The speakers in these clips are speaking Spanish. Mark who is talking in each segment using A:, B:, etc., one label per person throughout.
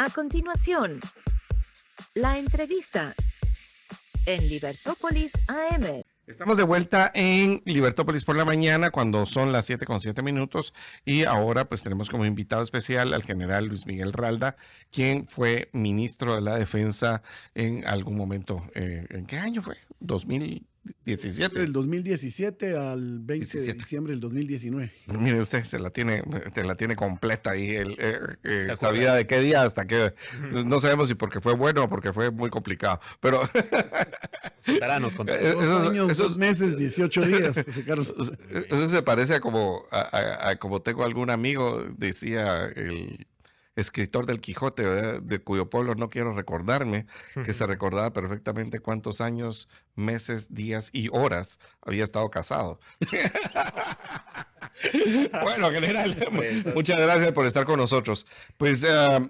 A: A continuación, la entrevista en Libertópolis AM.
B: Estamos de vuelta en Libertópolis por la mañana cuando son las 7:07 y ahora pues tenemos como invitado especial al general Luis Miguel Ralda, quien fue ministro de la Defensa en algún momento. ¿En qué año fue? 2017.
C: Del 2017 al 20
B: 17.
C: de diciembre del 2019.
B: Mire usted, se la tiene completa ahí. Sabía de qué día hasta qué. No sabemos si porque fue bueno o porque fue muy complicado, pero
D: Nos contará.
C: 2 años, 2 meses, 18 días, José Carlos.
B: Eso se parece a como tengo algún amigo, decía el escritor del Quijote, ¿verdad? De cuyo pueblo no quiero recordarme, que se recordaba perfectamente cuántos años, meses, días y horas había estado casado. Bueno, general, muchas gracias por estar con nosotros. Pues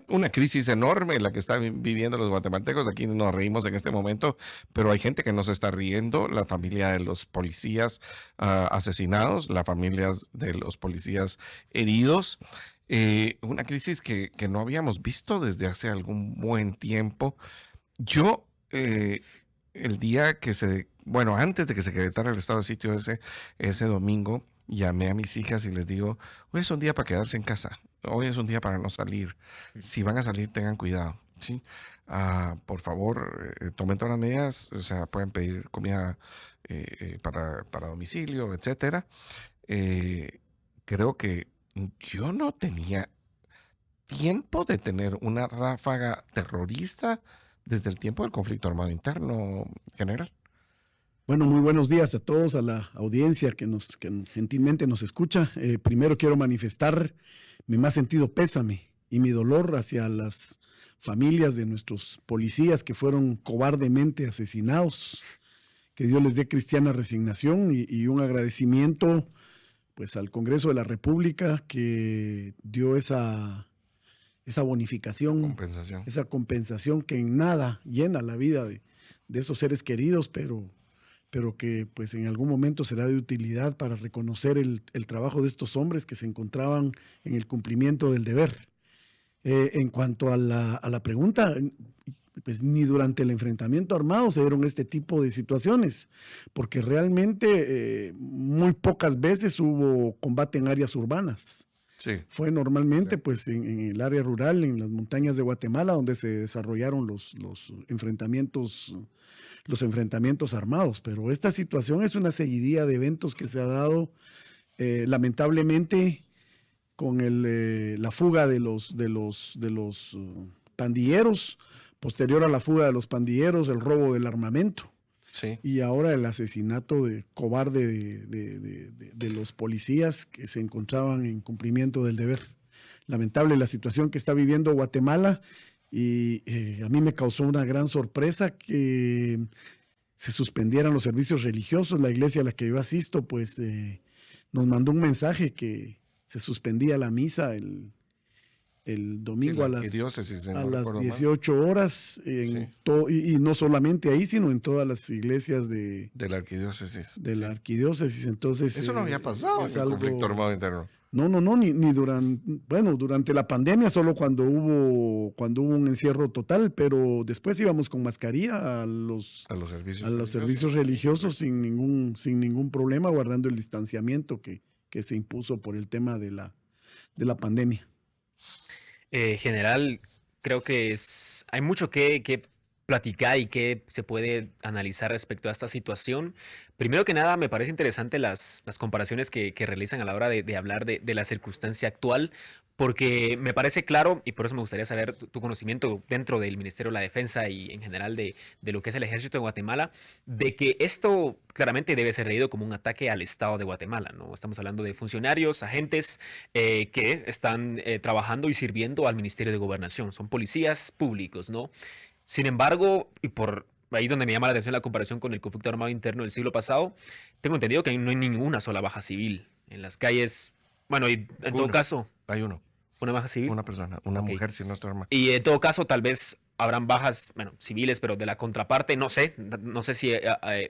B: una crisis enorme la que están viviendo los guatemaltecos. Aquí nos reímos en este momento, pero hay gente que no se está riendo. La familia de los policías asesinados, las familias de los policías heridos. Una crisis que no habíamos visto desde hace algún buen tiempo. Yo, el día antes de que se decretara el estado de sitio ese domingo, llamé a mis hijas y les digo, hoy es un día para quedarse en casa, hoy es un día para no salir. Si van a salir, tengan cuidado, ¿sí? Por favor, tomen todas las medidas, o sea, pueden pedir comida para domicilio, etcétera. Creo que yo no tenía tiempo de tener una ráfaga terrorista desde el tiempo del conflicto armado interno, general.
C: Bueno, muy buenos días a todos, a la audiencia que gentilmente nos escucha. Primero quiero manifestar mi más sentido pésame y mi dolor hacia las familias de nuestros policías que fueron cobardemente asesinados. Que Dios les dé cristiana resignación y un agradecimiento pues al Congreso de la República que dio esa bonificación, esa compensación que en nada llena la vida de esos seres queridos, pero que pues en algún momento será de utilidad para reconocer el trabajo de estos hombres que se encontraban en el cumplimiento del deber. En cuanto a la pregunta, pues ni durante el enfrentamiento armado se dieron este tipo de situaciones, porque realmente muy pocas veces hubo combate en áreas urbanas.
B: Sí.
C: Fue normalmente pues en el área rural, en las montañas de Guatemala, donde se desarrollaron los enfrentamientos armados. Pero esta situación es una seguidilla de eventos que se ha dado lamentablemente con la fuga de los pandilleros, posterior a la fuga de los pandilleros, el robo del armamento. Sí. Y ahora el asesinato cobarde de los policías que se encontraban en cumplimiento del deber. Lamentable la situación que está viviendo Guatemala y a mí me causó una gran sorpresa que se suspendieran los servicios religiosos. La iglesia a la que yo asisto pues nos mandó un mensaje que se suspendía la misa el domingo a las 18 horas y no solamente ahí, sino en todas las iglesias de la arquidiócesis. Entonces
B: eso no había pasado en el conflicto armado interno.
C: No, ni durante la pandemia, solo cuando hubo un encierro total, pero después íbamos con mascarilla a los servicios religiosos sin ningún problema, guardando el distanciamiento que se impuso por el tema de la pandemia.
D: General, creo que hay mucho que platicar y que se puede analizar respecto a esta situación. Primero que nada, me parece interesante las comparaciones que realizan a la hora de hablar de la circunstancia actual, porque me parece claro, y por eso me gustaría saber tu conocimiento dentro del Ministerio de la Defensa y en general de lo que es el Ejército de Guatemala, de que esto claramente debe ser leído como un ataque al Estado de Guatemala, ¿no? Estamos hablando de funcionarios, agentes que están trabajando y sirviendo al Ministerio de Gobernación. Son policías públicos, ¿no? Sin embargo, y por ahí donde me llama la atención la comparación con el conflicto armado interno del siglo pasado, tengo entendido que no hay ninguna sola baja civil en las calles. Bueno, y en todo caso...
B: Hay uno.
D: ¿Una baja civil?
B: Una persona, una mujer, si no estoy armada.
D: Y en todo caso, tal vez habrán bajas, civiles, pero de la contraparte, no sé si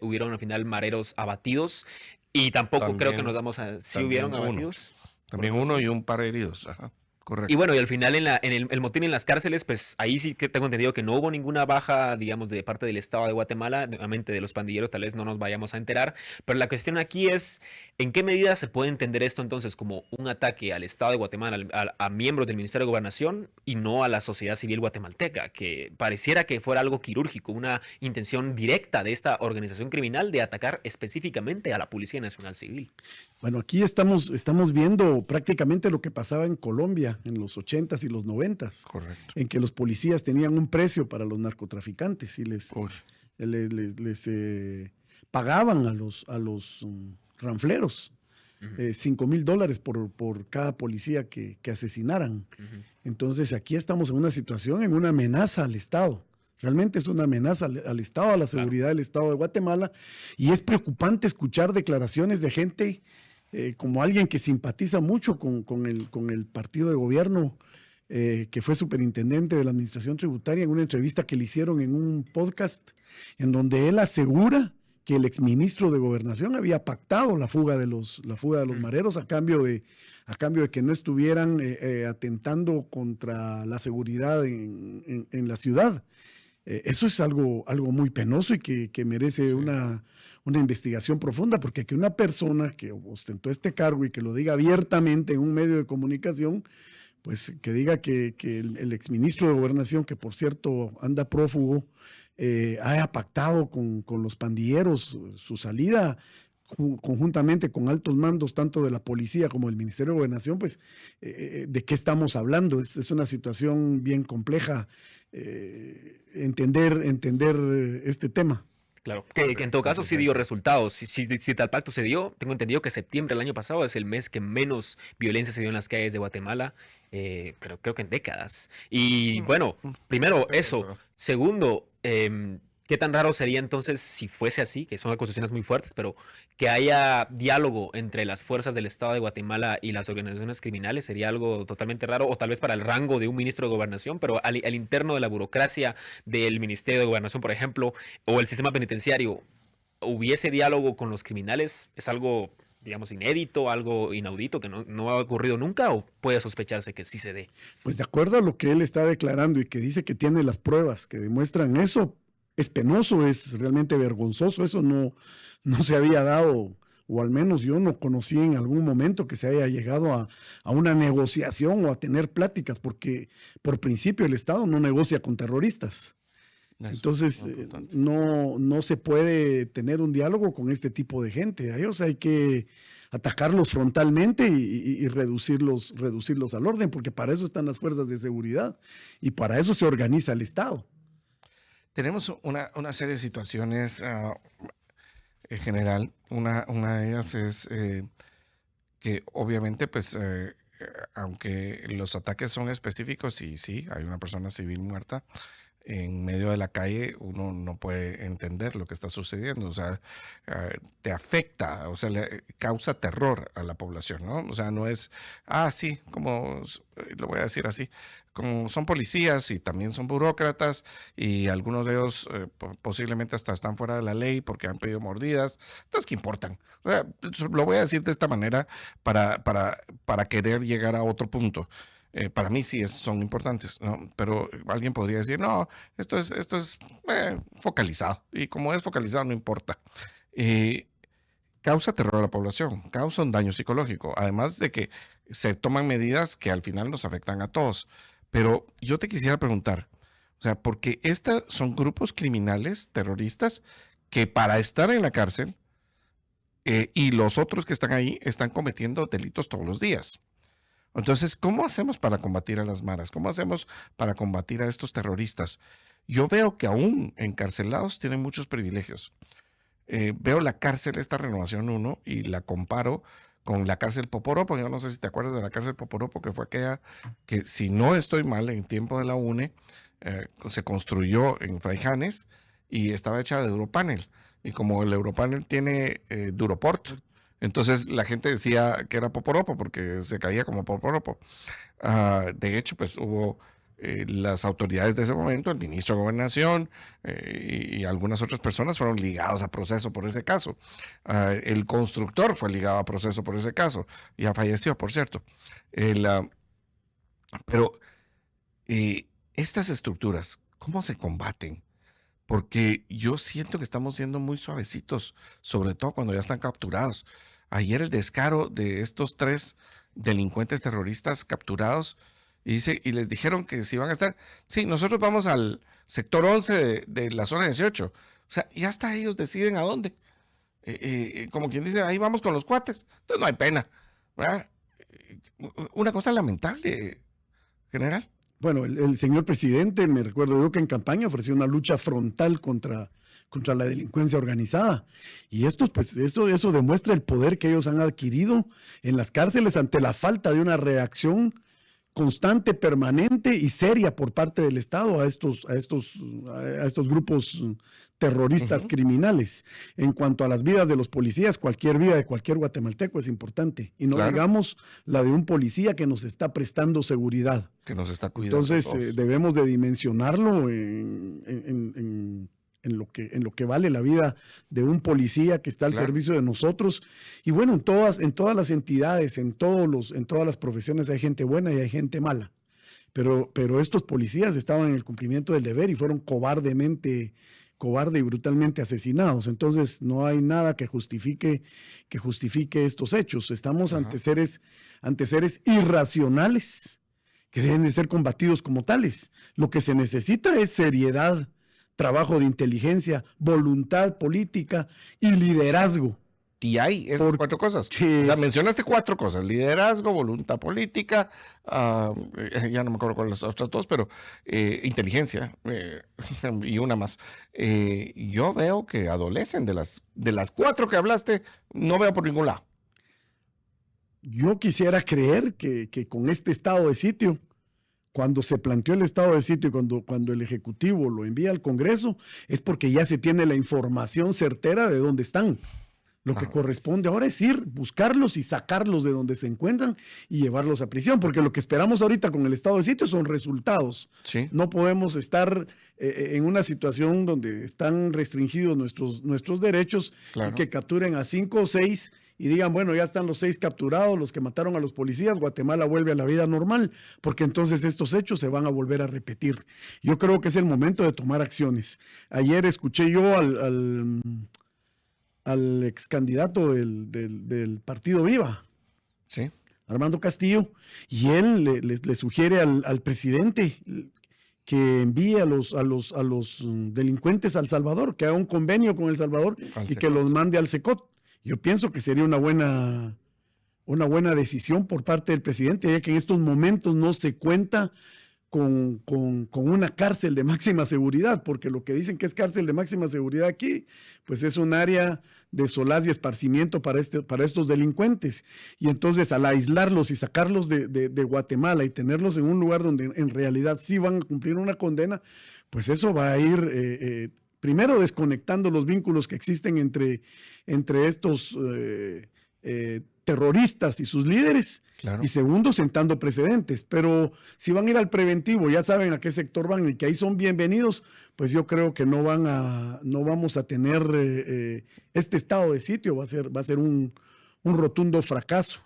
D: hubieron al final mareros abatidos, y tampoco creo que nos damos a... ¿Sí hubieron abatidos?
B: También uno y un par de heridos, ajá. Correcto.
D: Y bueno, y al final el motín en las cárceles, pues ahí sí que tengo entendido que no hubo ninguna baja, digamos, de parte del Estado de Guatemala. Nuevamente de los pandilleros tal vez no nos vayamos a enterar, pero la cuestión aquí es en qué medida se puede entender esto entonces como un ataque al Estado de Guatemala, a miembros del Ministerio de Gobernación y no a la sociedad civil guatemalteca, que pareciera que fuera algo quirúrgico, una intención directa de esta organización criminal de atacar específicamente a la Policía Nacional Civil.
C: Bueno, aquí estamos viendo prácticamente lo que pasaba en Colombia en los 80s y los 90s,
B: Correcto.
C: en que los policías tenían un precio para los narcotraficantes y les
B: Uy,
C: pagaban a los ranfleros
D: Ujú,
C: $5,000 por cada policía que asesinaran.
D: ujú.
C: Entonces aquí estamos en una situación, en una amenaza al Estado. Realmente es una amenaza al Estado, a la seguridad del Estado de Guatemala. Y es preocupante escuchar declaraciones de gente como alguien que simpatiza mucho con el partido de gobierno, que fue superintendente de la administración tributaria, en una entrevista que le hicieron en un podcast, en donde él asegura que el exministro de Gobernación había pactado la fuga de los mareros a cambio de que no estuvieran atentando contra la seguridad en la ciudad. Eso es algo muy penoso y que merece
B: sí.
C: una investigación profunda, porque que una persona que ostentó este cargo y que lo diga abiertamente en un medio de comunicación, pues que diga que el exministro de Gobernación, que por cierto anda prófugo, haya pactado con los pandilleros su salida conjuntamente con altos mandos tanto de la policía como del Ministerio de Gobernación, pues ¿de qué estamos hablando? Es una situación bien compleja entender este tema.
D: Claro, que en todo caso sí dio resultados. Si tal pacto se dio, tengo entendido que septiembre del año pasado es el mes que menos violencia se dio en las calles de Guatemala, pero creo que en décadas. Y bueno, primero eso. Segundo, ¿qué tan raro sería entonces si fuese así, que son acusaciones muy fuertes, pero que haya diálogo entre las fuerzas del Estado de Guatemala y las organizaciones criminales? Sería algo totalmente raro, o tal vez para el rango de un ministro de Gobernación, pero al interno de la burocracia del Ministerio de Gobernación, por ejemplo, o el sistema penitenciario, ¿hubiese diálogo con los criminales? ¿Es algo, digamos, inédito, algo inaudito que no ha ocurrido nunca, o puede sospecharse que sí se dé?
C: Pues de acuerdo a lo que él está declarando y que dice que tiene las pruebas que demuestran eso, es penoso, es realmente vergonzoso. Eso no se había dado, o al menos yo no conocí en algún momento que se haya llegado a una negociación o a tener pláticas, porque por principio el Estado no negocia con terroristas. Entonces, no se puede tener un diálogo con este tipo de gente. A ellos hay que atacarlos frontalmente y reducirlos al orden, porque para eso están las fuerzas de seguridad y para eso se organiza el Estado.
B: Tenemos una serie de situaciones en general. Una de ellas es que obviamente, pues, aunque los ataques son específicos y sí, hay una persona civil muerta en medio de la calle, uno no puede entender lo que está sucediendo. O sea, te afecta, o sea, le causa terror a la población, ¿no? O sea, no es, sí, como, lo voy a decir así, como son policías y también son burócratas y algunos de ellos posiblemente hasta están fuera de la ley porque han pedido mordidas. Entonces, ¿qué importan? O sea, lo voy a decir de esta manera para querer llegar a otro punto. Para mí sí son importantes, ¿no? Pero alguien podría decir, no, esto es focalizado. Y como es focalizado, no importa. Causa terror a la población, causa un daño psicológico, además de que se toman medidas que al final nos afectan a todos. Pero yo te quisiera preguntar, o sea, porque estos son grupos criminales, terroristas, que para estar en la cárcel y los otros que están ahí están cometiendo delitos todos los días. Entonces, ¿cómo hacemos para combatir a las maras? ¿Cómo hacemos para combatir a estos terroristas? Yo veo que aún encarcelados tienen muchos privilegios. Veo la cárcel, esta Renovación 1, y la comparo con la cárcel Poporopo. Yo no sé si te acuerdas de la cárcel Poporopo, que fue aquella que, si no estoy mal, en tiempo de la UNE, se construyó en Fraijanes y estaba hecha de Europanel. Y como el Europanel tiene Duroport, entonces la gente decía que era Poporopo porque se caía como Poporopo. De hecho, pues hubo las autoridades de ese momento, el ministro de Gobernación y algunas otras personas fueron ligados a proceso por ese caso. El constructor fue ligado a proceso por ese caso. Ya falleció, por cierto. Pero estas estructuras, ¿cómo se combaten? Porque yo siento que estamos siendo muy suavecitos, sobre todo cuando ya están capturados. Ayer el descaro de estos 3 delincuentes terroristas capturados y les dijeron que si van a estar, sí, nosotros vamos al sector 11 de la zona 18. O sea, ya hasta ellos deciden a dónde. Como quien dice, ahí vamos con los cuates. Entonces no hay pena, ¿verdad? Una cosa lamentable, general.
C: Bueno, el señor presidente, me recuerdo yo que en campaña ofreció una lucha frontal contra la delincuencia organizada. Y pues eso demuestra el poder que ellos han adquirido en las cárceles ante la falta de una reacción constante, permanente y seria por parte del Estado a estos grupos terroristas criminales. En cuanto a las vidas de los policías, cualquier vida de cualquier guatemalteco es importante. Y no digamos la de un policía que nos está prestando seguridad.
B: Que nos está cuidando.
C: Entonces debemos de dimensionarlo en lo que vale la vida de un policía que está al servicio de nosotros. Y bueno, en todas las entidades, en todas las profesiones hay gente buena y hay gente mala. Pero estos policías estaban en el cumplimiento del deber y fueron cobarde y brutalmente asesinados. Entonces no hay nada que justifique estos hechos. Estamos ante seres irracionales que deben de ser combatidos como tales. Lo que se necesita es seriedad, trabajo de inteligencia, voluntad política y liderazgo.
B: Y hay estas 4 cosas. O sea, mencionaste 4 cosas: liderazgo, voluntad política, ya no me acuerdo cuáles las otras 2, pero inteligencia y una más. Yo veo que adolecen de las 4 que hablaste, no veo por ningún lado.
C: Yo quisiera creer que con este estado de sitio, cuando se planteó el estado de sitio y cuando el Ejecutivo lo envía al Congreso, es porque ya se tiene la información certera de dónde están. Lo que corresponde ahora es ir, buscarlos y sacarlos de donde se encuentran y llevarlos a prisión, porque lo que esperamos ahorita con el estado de sitio son resultados.
B: Sí.
C: No podemos estar en una situación donde están restringidos nuestros derechos y que capturen a 5 o 6 y digan, bueno, ya están los 6 capturados, los que mataron a los policías, Guatemala vuelve a la vida normal, porque entonces estos hechos se van a volver a repetir. Yo creo que es el momento de tomar acciones. Ayer escuché yo al ex candidato del Partido Viva,
B: sí,
C: Armando Castillo, y él le sugiere al presidente que envíe a los delincuentes a El Salvador, que haga un convenio con El Salvador y que los mande al SECOT. Yo pienso que sería una buena decisión por parte del presidente, ya que en estos momentos no se cuenta con una cárcel de máxima seguridad, porque lo que dicen que es cárcel de máxima seguridad aquí, pues es un área de solaz y esparcimiento para estos delincuentes. Y entonces al aislarlos y sacarlos de Guatemala y tenerlos en un lugar donde en realidad sí van a cumplir una condena, pues eso va a ir primero desconectando los vínculos que existen entre estos terroristas y sus líderes, y segundo, sentando precedentes. Pero si van a ir al preventivo, ya saben a qué sector van y que ahí son bienvenidos, pues yo creo que no vamos a tener este estado de sitio, va a ser un rotundo fracaso.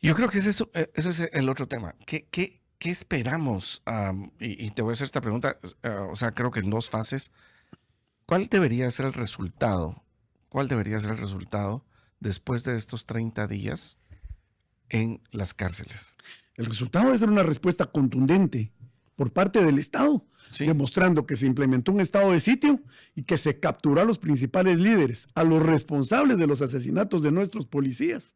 B: Yo creo que ese es el otro tema. ¿Qué esperamos? Y te voy a hacer esta pregunta, o sea, creo que en 2 fases. ¿Cuál debería ser el resultado? ¿Cuál debería ser el resultado después de estos 30 días en las cárceles?
C: El resultado debe ser una respuesta contundente por parte del Estado, demostrando que se implementó un estado de sitio y que se capturó a los principales líderes, a los responsables de los asesinatos de nuestros policías,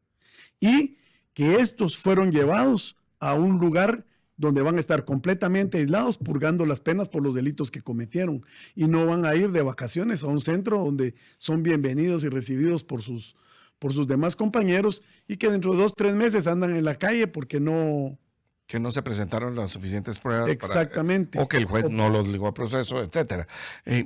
C: y que estos fueron llevados a un lugar donde van a estar completamente aislados, purgando las penas por los delitos que cometieron, y no van a ir de vacaciones a un centro donde son bienvenidos y recibidos por sus demás compañeros, y que dentro de 2 o 3 meses andan en la calle porque no...
B: Que no se presentaron las suficientes pruebas.
C: Exactamente.
B: O que el juez no los ligó a proceso, etcétera.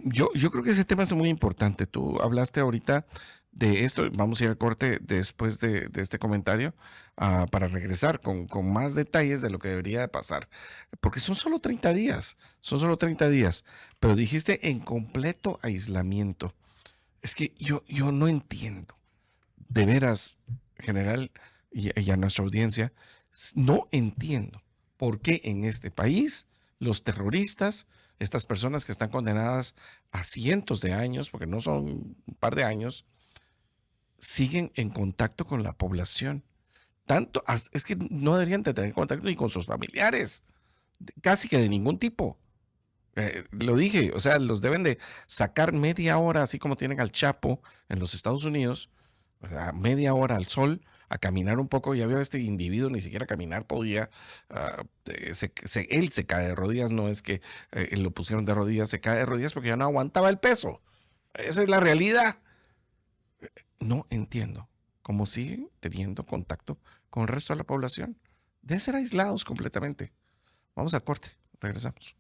B: Yo creo que ese tema es muy importante. Tú hablaste ahorita de esto. Vamos a ir al corte después de este comentario para regresar con más detalles de lo que debería de pasar. Porque son solo 30 días. Son solo 30 días. Pero dijiste en completo aislamiento. Es que yo no entiendo. De veras, general, y a nuestra audiencia, No entiendo por qué en este país los terroristas, estas personas que están condenadas a cientos de años, porque no son un par de años, siguen en contacto con la población. Es que no deberían de tener contacto ni con sus familiares, casi que de ningún tipo. Lo dije, o sea, los deben de sacar media hora, así como tienen al Chapo en los Estados Unidos, media hora al sol, a caminar un poco. Ya veo a este individuo, ni siquiera caminar podía. Él se cae de rodillas, no es que lo pusieron de rodillas, se cae de rodillas porque ya no aguantaba el peso. Esa es la realidad. No entiendo cómo siguen teniendo contacto con el resto de la población. Deben ser aislados completamente. Vamos al corte, regresamos.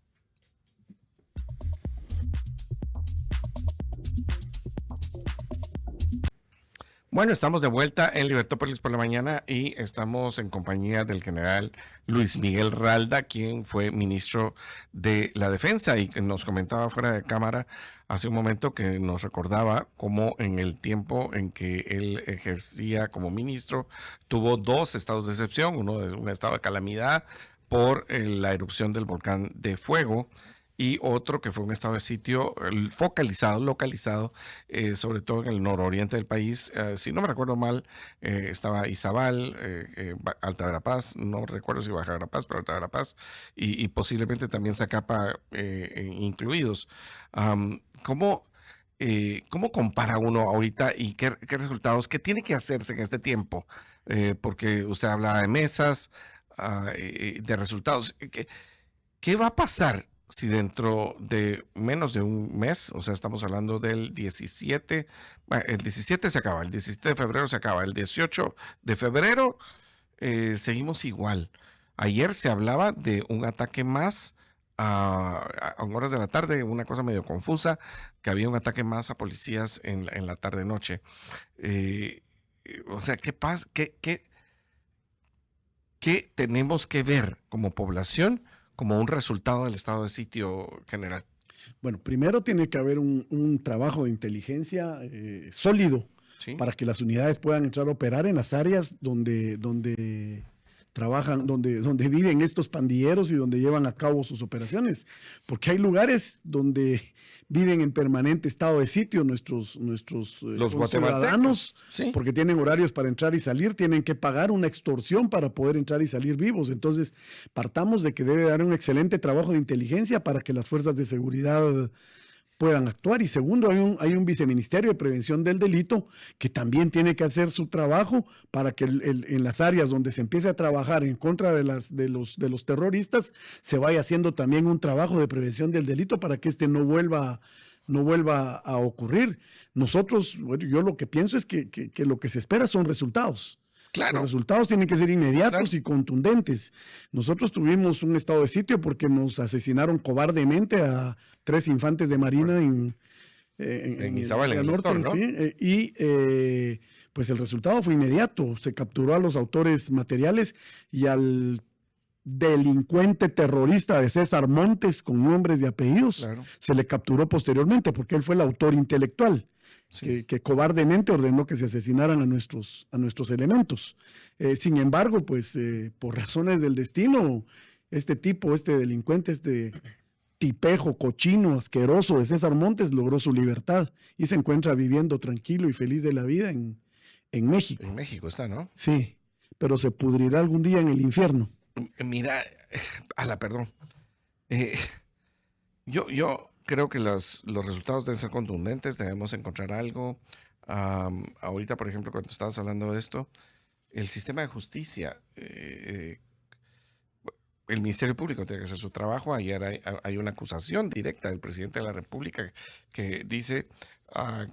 B: Bueno, estamos de vuelta en Libertópolis por la mañana y estamos en compañía del general Luis Miguel Ralda, quien fue ministro de la Defensa y que nos comentaba fuera de cámara hace un momento que nos recordaba cómo en el tiempo en que él ejercía como ministro tuvo 2 estados de excepción, uno de un estado de calamidad por la erupción del volcán de Fuego, y otro que fue un estado de sitio localizado, sobre todo en el nororiente del país. Si no me recuerdo mal, estaba Izabal, Alta Verapaz, no recuerdo si Baja Verapaz, pero Alta Verapaz, y posiblemente también Zacapa incluidos. ¿Cómo compara uno ahorita y qué resultados, qué tiene que hacerse en este tiempo? Porque usted habla de mesas, de resultados. ¿Qué va a pasar si dentro de menos de un mes, o sea, estamos hablando del 17, el 17 se acaba, el 17 de febrero se acaba, el 18 de febrero seguimos igual? Ayer se hablaba de un ataque más a horas de la tarde, una cosa medio confusa, que había un ataque más a policías en la tarde-noche. O sea, ¿qué pasa? ¿Qué tenemos que ver como población como un resultado del estado de sitio general?
C: Bueno, primero tiene que haber un trabajo de inteligencia sólido, ¿sí?, para que las unidades puedan entrar a operar en las áreas donde trabajan, donde viven estos pandilleros y donde llevan a cabo sus operaciones, porque hay lugares donde viven en permanente estado de sitio nuestros
B: los
C: ciudadanos,
B: ¿sí?,
C: porque tienen horarios para entrar y salir, tienen que pagar una extorsión para poder entrar y salir vivos. Entonces, partamos de que debe haber un excelente trabajo de inteligencia para que las fuerzas de seguridad puedan actuar. Y segundo, hay un viceministerio de prevención del delito que también tiene que hacer su trabajo para que en las áreas donde se empiece a trabajar en contra de los terroristas se vaya haciendo también un trabajo de prevención del delito para que no vuelva a ocurrir. Nosotros, bueno, yo lo que pienso es que lo que se espera son resultados.
B: Claro.
C: Los resultados tienen que ser inmediatos, claro, y contundentes. Nosotros tuvimos un estado de sitio porque nos asesinaron cobardemente a 3 infantes de marina en
B: Izabal, en el
C: norte,
B: norte, ¿no?
C: ¿sí? Pues el resultado fue inmediato. Se capturó a los autores materiales y al delincuente terrorista de César Montes, con nombres y apellidos, claro, se le capturó posteriormente porque él fue el autor intelectual. Sí. Que cobardemente ordenó que se asesinaran a nuestros elementos. Sin embargo, pues por razones del destino, este delincuente, este tipejo, cochino, asqueroso de César Montes logró su libertad y se encuentra viviendo tranquilo y feliz de la vida en México.
B: En México está, ¿no?
C: Sí, pero se pudrirá algún día en el infierno.
B: Mira, perdón. Yo creo que los resultados deben ser contundentes, debemos encontrar algo. Ahorita, por ejemplo, cuando estabas hablando de esto, el sistema de justicia, el Ministerio Público tiene que hacer su trabajo. Ayer hay una acusación directa del presidente de la República que dice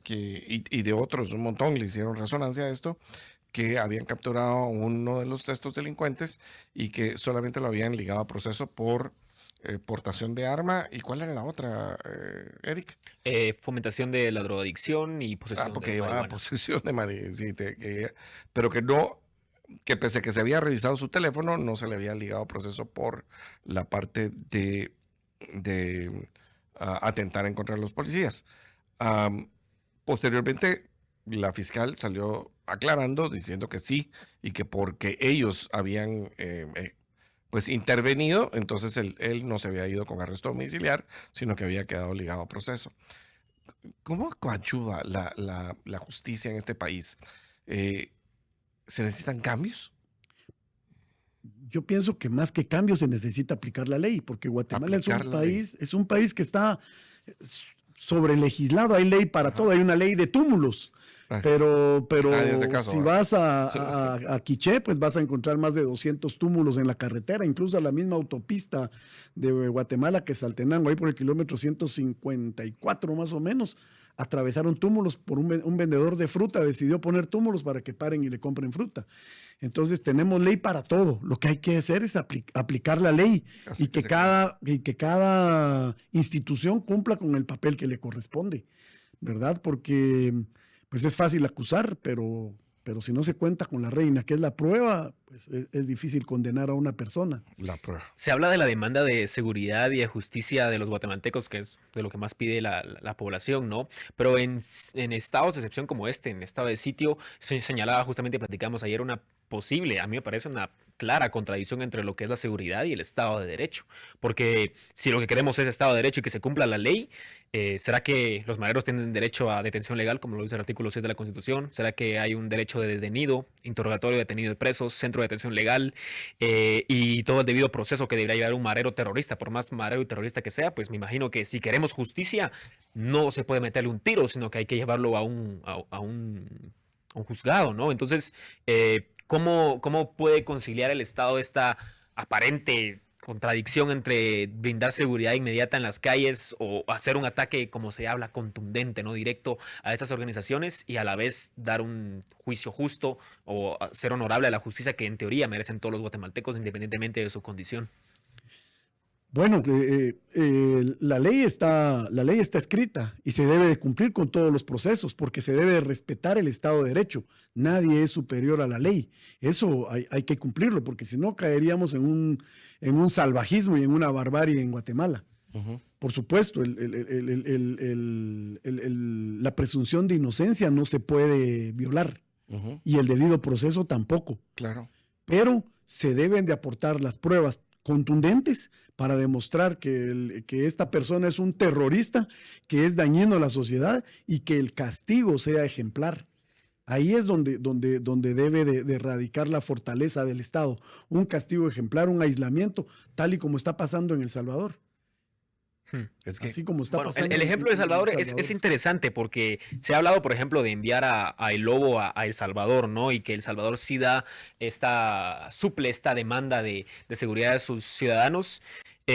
B: y de otros, un montón le hicieron resonancia a esto, que habían capturado a uno de estos delincuentes y que solamente lo habían ligado a proceso por portación de arma. ¿Y cuál era la otra, Eric?
D: Fomentación de la drogadicción y posesión
B: porque
D: de
B: llevaba
D: marihuana.
B: posesión de marihuana, sí, pero que pese a que se había revisado su teléfono, no se le había ligado a proceso por la parte de atentar en contra de los policías. Posteriormente, la fiscal salió aclarando, diciendo que sí, y que porque ellos habían pues intervenido, entonces él no se había ido con arresto domiciliar, sino que había quedado ligado a proceso. ¿Cómo coadyuva la justicia en este país? ¿Se necesitan cambios?
C: Yo pienso que más que cambios se necesita aplicar la ley, porque Guatemala
B: Aplicar la ley.
C: es un país que está sobrelegislado. Hay ley para todo, hay una ley de túmulos.
B: Ay,
C: Pero
B: nadie hace caso,
C: si
B: ¿verdad?
C: vas a Quiché, pues vas a encontrar más de 200 túmulos en la carretera, incluso a la misma autopista de Guatemala que Saltenango, ahí por el kilómetro 154 más o menos, atravesaron túmulos por un vendedor de fruta, decidió poner túmulos para que paren y le compren fruta. Entonces tenemos ley para todo, lo que hay que hacer es aplicar la ley
B: Así
C: y que
B: se cree.
C: cada institución cumpla con el papel que le corresponde, ¿verdad? Porque pues es fácil acusar, pero si no se cuenta con la reina, que es la prueba, pues es difícil condenar a una persona.
B: La prueba.
D: Se habla de la demanda de seguridad y de justicia de los guatemaltecos, que es de lo que más pide la población, ¿no? Pero en estados de excepción como este, en estado de sitio, señalaba justamente, platicamos ayer, una posible, a mí me parece una clara contradicción entre lo que es la seguridad y el Estado de Derecho. Porque si lo que queremos es Estado de Derecho y que se cumpla la ley, ¿será que los maderos tienen derecho a detención legal, como lo dice el artículo 6 de la Constitución? ¿Será que hay un derecho de detenido, interrogatorio de detenido de presos, centro de detención legal y todo el debido proceso que debería llevar un madero terrorista? Por más madero y terrorista que sea, pues me imagino que si queremos justicia, no se puede meterle un tiro, sino que hay que llevarlo a un juzgado, ¿no? Entonces, ¿cómo puede conciliar el Estado esta aparente contradicción entre brindar seguridad inmediata en las calles o hacer un ataque, como se habla, contundente, no directo a estas organizaciones, y a la vez dar un juicio justo o ser honorable a la justicia que en teoría merecen todos los guatemaltecos independientemente de su condición?
C: Bueno, la ley está escrita y se debe de cumplir con todos los procesos porque se debe de respetar el Estado de Derecho. Nadie es superior a la ley. Eso hay que cumplirlo porque si no caeríamos en un salvajismo y en una barbarie en Guatemala.
B: Ujú.
C: Por supuesto, la presunción de inocencia no se puede violar
B: Ujú.
C: y el debido proceso tampoco.
B: Claro.
C: Pero se deben de aportar las pruebas contundentes para demostrar que esta persona es un terrorista, que es dañino a la sociedad y que el castigo sea ejemplar. Ahí es donde debe de radicar la fortaleza del Estado. Un castigo ejemplar, un aislamiento, tal y como está pasando en El Salvador.
B: Es que
C: Así como está
D: Bueno,
C: pasando
D: el ejemplo de
C: en El
D: Salvador es
C: Salvador.
D: interesante porque se ha hablado, por ejemplo, de enviar a El Lobo a El Salvador, ¿no? Y que El Salvador sí suple esta demanda de seguridad de sus ciudadanos.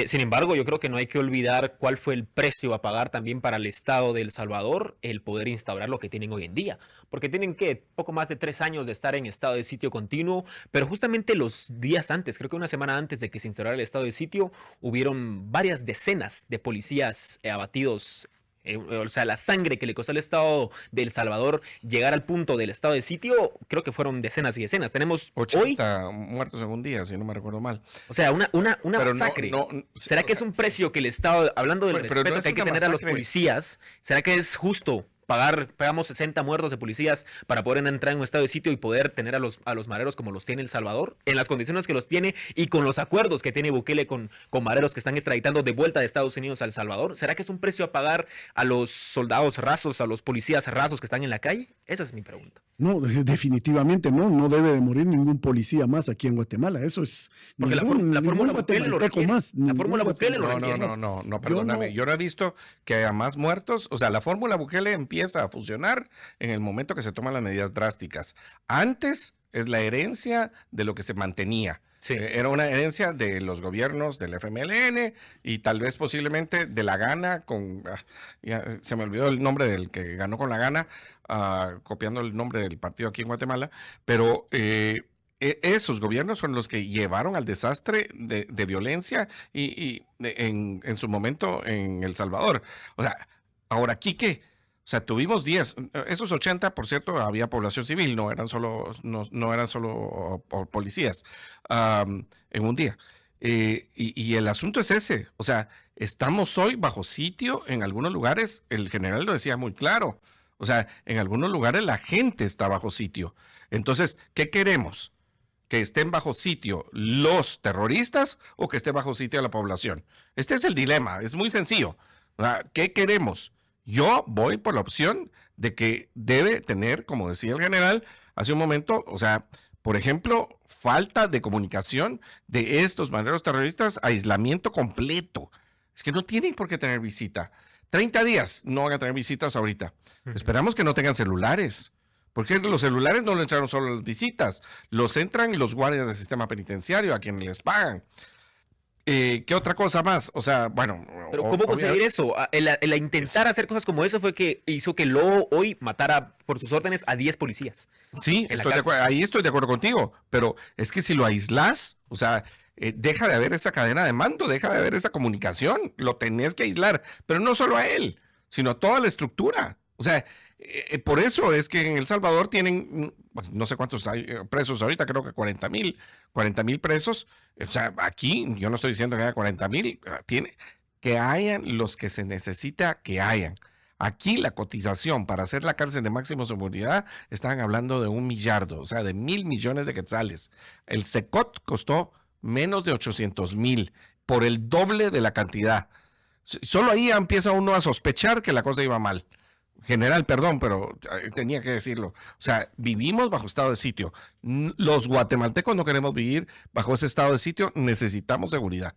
D: Sin embargo, yo creo que no hay que olvidar cuál fue el precio a pagar también para el Estado de El Salvador el poder instaurar lo que tienen hoy en día. Porque tienen que poco más de 3 años de estar en estado de sitio continuo, pero justamente los días antes, creo que una semana antes de que se instaurara el estado de sitio, hubieron varias decenas de policías abatidos. O sea, la sangre que le costó al Estado de El Salvador llegar al punto del estado de sitio, creo que fueron decenas y decenas. Tenemos hoy,
B: 80 muertos en un día, si no me recuerdo mal.
D: o sea, una
B: Pero
D: masacre. ¿Será
B: o
D: que es
B: sea,
D: un precio que el Estado, hablando del
B: pero no
D: respeto
B: es
D: que hay que
B: una
D: tener a los
B: masacre.
D: policías, será que es justo pagamos 60 muertos de policías para poder entrar en un estado de sitio y poder tener a los mareros como los tiene El Salvador, en las condiciones que los tiene y con los acuerdos que tiene Bukele con mareros que están extraditando de vuelta de Estados Unidos a El Salvador? ¿Será que es un precio a pagar a los soldados rasos, a los policías rasos que están en la calle? Esa es mi pregunta.
C: No, definitivamente no debe de morir ningún policía más aquí en Guatemala. Eso es
D: Porque la
C: ningún
D: fórmula Bukele lo
C: guatemalteco
D: requiere.
C: más.
D: La fórmula
C: ningún
D: Bukele lo
C: guatemalteco
D: requiere.
C: más.
B: Perdóname. Yo no he visto que haya más muertos. O sea, la fórmula Bukele empieza a funcionar en el momento que se toman las medidas drásticas. Antes es la herencia de lo que se mantenía.
D: Sí.
B: Era una herencia de los gobiernos del FMLN y tal vez posiblemente de la Gana ya se me olvidó el nombre del que ganó con la Gana, copiando el nombre del partido aquí en Guatemala, pero esos gobiernos fueron los que llevaron al desastre de violencia en su momento en El Salvador. O sea, ahora aquí ¿qué? O sea, tuvimos 10, esos 80, por cierto, había población civil, no eran solo policías en un día. Y el asunto es ese, o sea, estamos hoy bajo sitio en algunos lugares, el general lo decía muy claro, O sea, en algunos lugares la gente está bajo sitio. Entonces, ¿qué queremos? ¿Que estén bajo sitio los terroristas o que esté bajo sitio la población? Este es el dilema, es muy sencillo. ¿Qué queremos? Yo voy por la opción de que debe tener, como decía el general hace un momento, o sea, por ejemplo, falta de comunicación de estos banderos terroristas, aislamiento completo. Es que no tienen por qué tener visita. 30 días no van a tener visitas ahorita. Esperamos que no tengan celulares. Porque los celulares no lo entraron solo las visitas, los entran los guardias del sistema penitenciario a quienes les pagan. ¿Qué otra cosa más? O sea, bueno.
D: Pero ¿cómo conseguir eso? El intentar hacer cosas como eso fue que hizo que Lobo hoy matara por sus órdenes a 10 policías.
B: Sí, ahí estoy de acuerdo contigo, pero es que si lo aislas, o sea, deja de haber esa cadena de mando, deja de haber esa comunicación, lo tenés que aislar, pero no solo a él, sino a toda la estructura. O sea, por eso es que en El Salvador tienen, pues, no sé cuántos hay presos ahorita, creo que 40,000 presos. O sea, aquí yo no estoy diciendo que haya 40,000, tiene que hayan los que se necesita que hayan. Aquí la cotización para hacer la cárcel de máxima seguridad estaban hablando de 1 millardo, o sea, de 1,000 millones de quetzales. El SECOT costó menos de 800,000, por el doble de la cantidad. Solo ahí empieza uno a sospechar que la cosa iba mal. General, perdón, pero tenía que decirlo. O sea, vivimos bajo estado de sitio. Los guatemaltecos no queremos vivir bajo ese estado de sitio, necesitamos seguridad.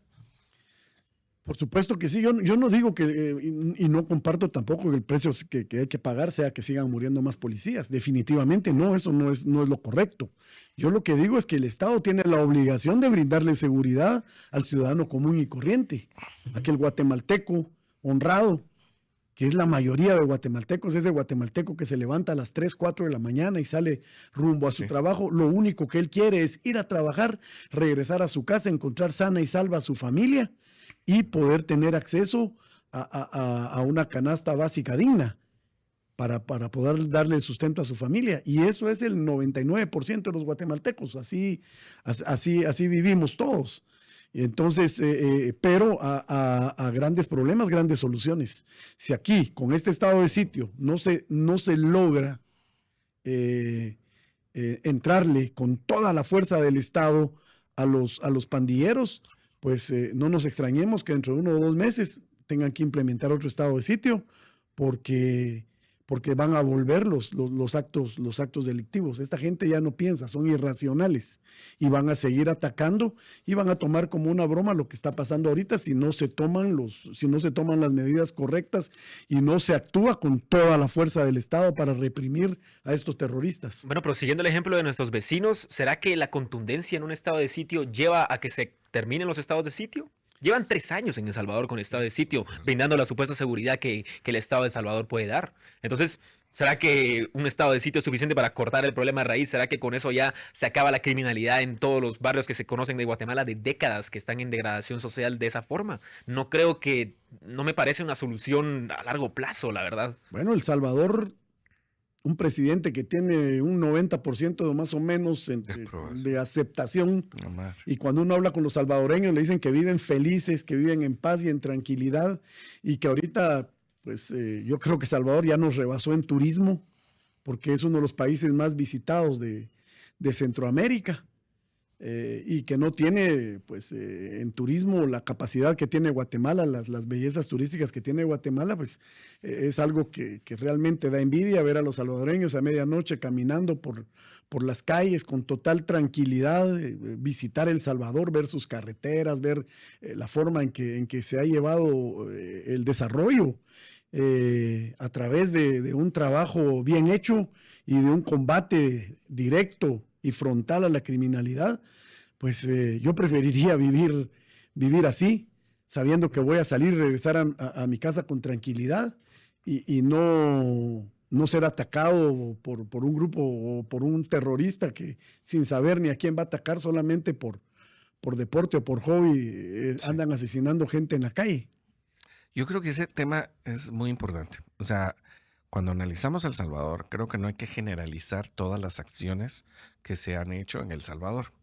C: Por supuesto que sí, yo no digo que, y no comparto tampoco que el precio que hay que pagar sea que sigan muriendo más policías. Definitivamente no, eso no es lo correcto. Yo lo que digo es que el Estado tiene la obligación de brindarle seguridad al ciudadano común y corriente, a que el guatemalteco honrado, que es la mayoría de guatemaltecos, ese guatemalteco que se levanta a las 3, 4 de la mañana y sale rumbo a su trabajo, lo único que él quiere es ir a trabajar, regresar a su casa, encontrar sana y salva a su familia y poder tener acceso a una canasta básica digna para poder darle sustento a su familia. Y eso es el 99% de los guatemaltecos, así vivimos todos. Entonces, pero a grandes problemas, grandes soluciones. Si aquí, con este estado de sitio, no se logra entrarle con toda la fuerza del Estado a los pandilleros, pues no nos extrañemos que dentro de 1 o 2 meses tengan que implementar otro estado de sitio porque van a volver los actos delictivos. Esta gente ya no piensa, son irracionales y van a seguir atacando y van a tomar como una broma lo que está pasando ahorita si no se toman las medidas correctas y no se actúa con toda la fuerza del Estado para reprimir a estos terroristas.
D: Bueno, pero siguiendo el ejemplo de nuestros vecinos, ¿será que la contundencia en un estado de sitio lleva a que se terminen los estados de sitio? Llevan 3 años en El Salvador con estado de sitio, brindando la supuesta seguridad que el Estado de El Salvador puede dar. Entonces, ¿será que un estado de sitio es suficiente para cortar el problema de raíz? ¿Será que con eso ya se acaba la criminalidad en todos los barrios que se conocen de Guatemala de décadas que están en degradación social de esa forma? No me parece una solución a largo plazo, la verdad.
C: Bueno, El Salvador, un presidente que tiene un 90% más o menos de aceptación. Y cuando uno habla con los salvadoreños le dicen que viven felices, que viven en paz y en tranquilidad y que ahorita, pues yo creo que Salvador ya nos rebasó en turismo porque es uno de los países más visitados de Centroamérica. Y que no tiene, pues, en turismo la capacidad que tiene Guatemala, las bellezas turísticas que tiene Guatemala, pues es algo que realmente da envidia ver a los salvadoreños a medianoche caminando por las calles con total tranquilidad, visitar El Salvador, ver sus carreteras, ver la forma en que se ha llevado el desarrollo a través de un trabajo bien hecho y de un combate directo y frontal a la criminalidad, pues yo preferiría vivir así, sabiendo que voy a salir y regresar a mi casa con tranquilidad y no ser atacado por un grupo o por un terrorista que sin saber ni a quién va a atacar solamente por deporte o por hobby andan asesinando gente en la calle.
B: Yo creo que ese tema es muy importante. O sea, cuando analizamos El Salvador, creo que no hay que generalizar todas las acciones que se han hecho en El Salvador.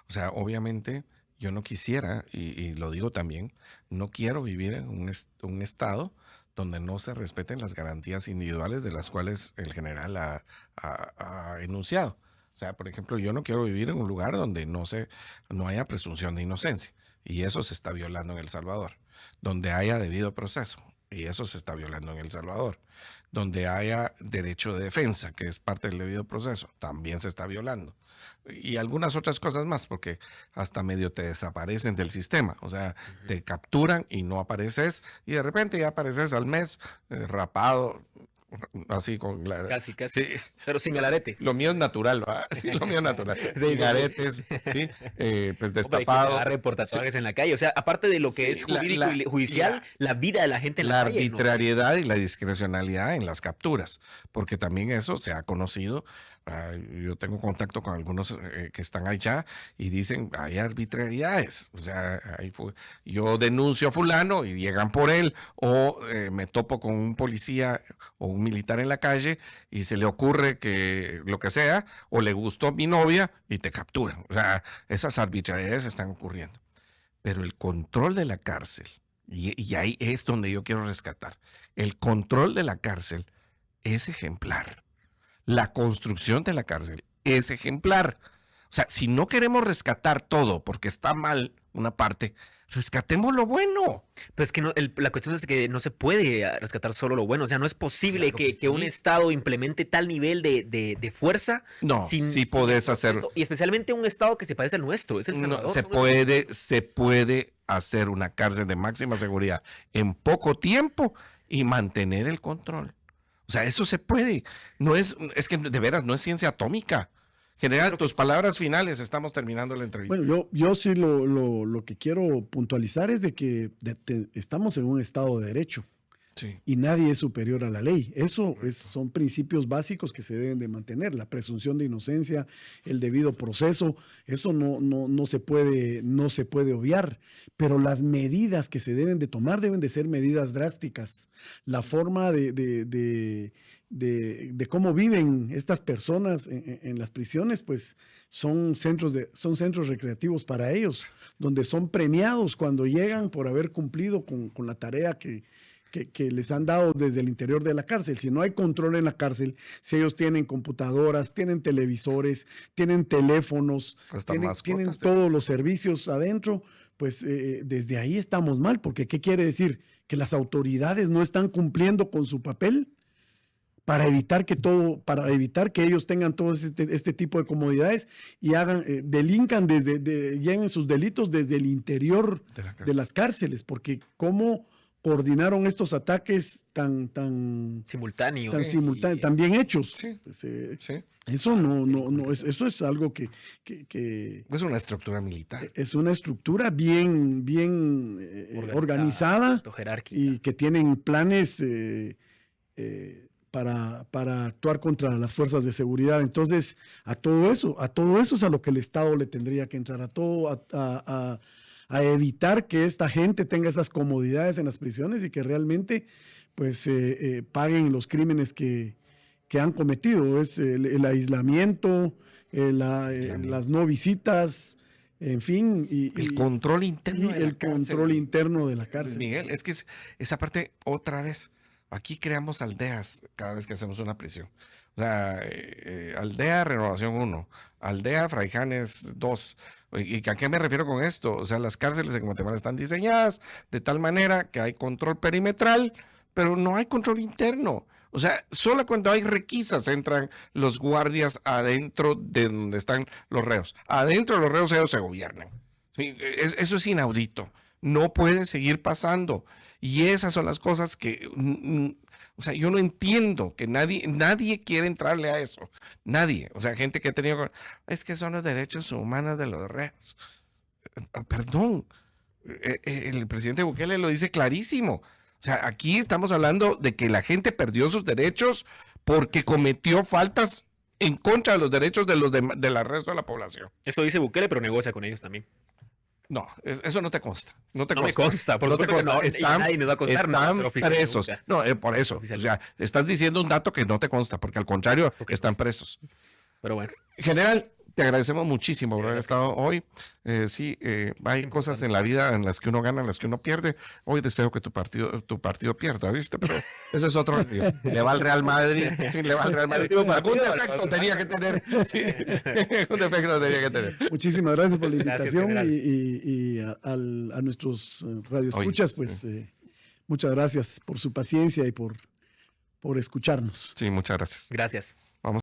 B: O sea, obviamente yo no quisiera, y lo digo también, no quiero vivir en un estado donde no se respeten las garantías individuales de las cuales el general ha enunciado. O sea, por ejemplo, yo no quiero vivir en un lugar donde no haya presunción de inocencia, y eso se está violando en El Salvador. Donde haya debido proceso, y eso se está violando en El Salvador. Donde haya derecho de defensa, que es parte del debido proceso, también se está violando. Y algunas otras cosas más, porque hasta medio te desaparecen del sistema. O sea, te capturan y no apareces, y de repente ya apareces al mes rapado, así con la...
D: Casi.
B: Sí.
D: Pero sin el arete.
B: Lo mío es natural, ¿va? Sí, lo mío es natural. Sin aretes, sí, pues destapado.
D: Por tatuajes en la calle. O sea, aparte de lo que es jurídico y judicial, la vida de la gente en la calle.
B: La arbitrariedad y la discrecionalidad en las capturas, porque también eso se ha conocido. Yo tengo contacto con algunos que están allá y dicen, hay arbitrariedades. O sea, yo denuncio a fulano y llegan por él, o me topo con un policía o un militar en la calle y se le ocurre que lo que sea, o le gustó a mi novia y te capturan. O sea, esas arbitrariedades están ocurriendo. Pero el control de la cárcel, y ahí es donde yo quiero rescatar, el control de la cárcel es ejemplar. La construcción de la cárcel es ejemplar. O sea, si no queremos rescatar todo porque está mal una parte, rescatemos lo bueno.
D: Pero es que la cuestión es que no se puede rescatar solo lo bueno. O sea, no es posible
B: Claro
D: que un Estado implemente tal nivel de fuerza.
B: No, sí podés hacerlo.
D: Y especialmente un Estado que se parece al nuestro. Es El Salvador.
B: No, se puede hacer una cárcel de máxima seguridad en poco tiempo y mantener el control. O sea, eso se puede. Es que de veras no es ciencia atómica. General, tus palabras finales, estamos terminando la entrevista.
C: Bueno, yo sí lo que quiero puntualizar es de que estamos en un Estado de Derecho.
B: Sí.
C: Y nadie es superior a la ley. Son principios básicos que se deben de mantener. La presunción de inocencia, el debido proceso, eso no se puede obviar. Pero las medidas que se deben de tomar deben de ser medidas drásticas. La forma de cómo viven estas personas en las prisiones, pues son centros recreativos para ellos, donde son premiados cuando llegan por haber cumplido con la tarea que les han dado desde el interior de la cárcel. Si no hay control en la cárcel, si ellos tienen computadoras, tienen televisores, tienen teléfonos, tienen todos los servicios adentro, pues desde ahí estamos mal, porque ¿qué quiere decir? Que las autoridades no están cumpliendo con su papel para evitar que ellos tengan todo este tipo de comodidades y delincan lleven sus delitos desde el interior de las cárceles, porque cómo coordinaron estos ataques tan
D: simultáneos,
C: tan bien hechos.
B: Sí,
C: pues,
B: sí.
C: Eso eso es algo que
B: es una estructura militar.
C: Es una estructura bien organizada y que tienen planes para actuar contra las fuerzas de seguridad. Entonces, a todo eso es a lo que el Estado le tendría que entrar, a evitar que esta gente tenga esas comodidades en las prisiones y que realmente pues paguen los crímenes que han cometido. Es el aislamiento, las no visitas, en fin.
B: El control interno de la cárcel.
C: Control interno de la cárcel.
B: Miguel, es que esa parte otra vez. Aquí creamos aldeas cada vez que hacemos una prisión. O sea, aldea Renovación 1, aldea Fraijanes 2. ¿Y a qué me refiero con esto? O sea, las cárceles en Guatemala están diseñadas de tal manera que hay control perimetral, pero no hay control interno. O sea, solo cuando hay requisas entran los guardias adentro de donde están los reos. Adentro de los reos ellos se gobiernan. ¿Sí? Eso es inaudito. No puede seguir pasando. Y esas son las cosas que, o sea, yo no entiendo que nadie quiere entrarle a eso. Nadie. O sea, gente que ha tenido, es que son los derechos humanos de los reos. Perdón. El presidente Bukele lo dice clarísimo. O sea, aquí estamos hablando de que la gente perdió sus derechos porque cometió faltas en contra de los derechos del resto de la población.
D: Eso dice Bukele, pero negocia con ellos también.
B: No, eso no te consta. No
D: me consta. Por supuesto que no, nadie me va a contar.
B: Están presos. No, por eso. O sea, estás diciendo un dato que no te consta, porque al contrario, están presos.
D: Pero bueno.
B: General, Te agradecemos muchísimo por haber estado hoy. Sí, hay cosas en la vida en las que uno gana, en las que uno pierde. Hoy deseo que tu partido pierda, ¿viste? Pero ese es otro lío. Le va al Real Madrid. Sí, le va al Real Madrid. Algún defecto tenía que tener. Sí, un defecto tenía que tener.
C: Muchísimas gracias por la invitación
D: general.
C: y a nuestros radioescuchas,
B: Oye,
C: pues muchas gracias por su paciencia y por escucharnos.
B: Sí, muchas gracias.
D: Gracias.
B: Vamos.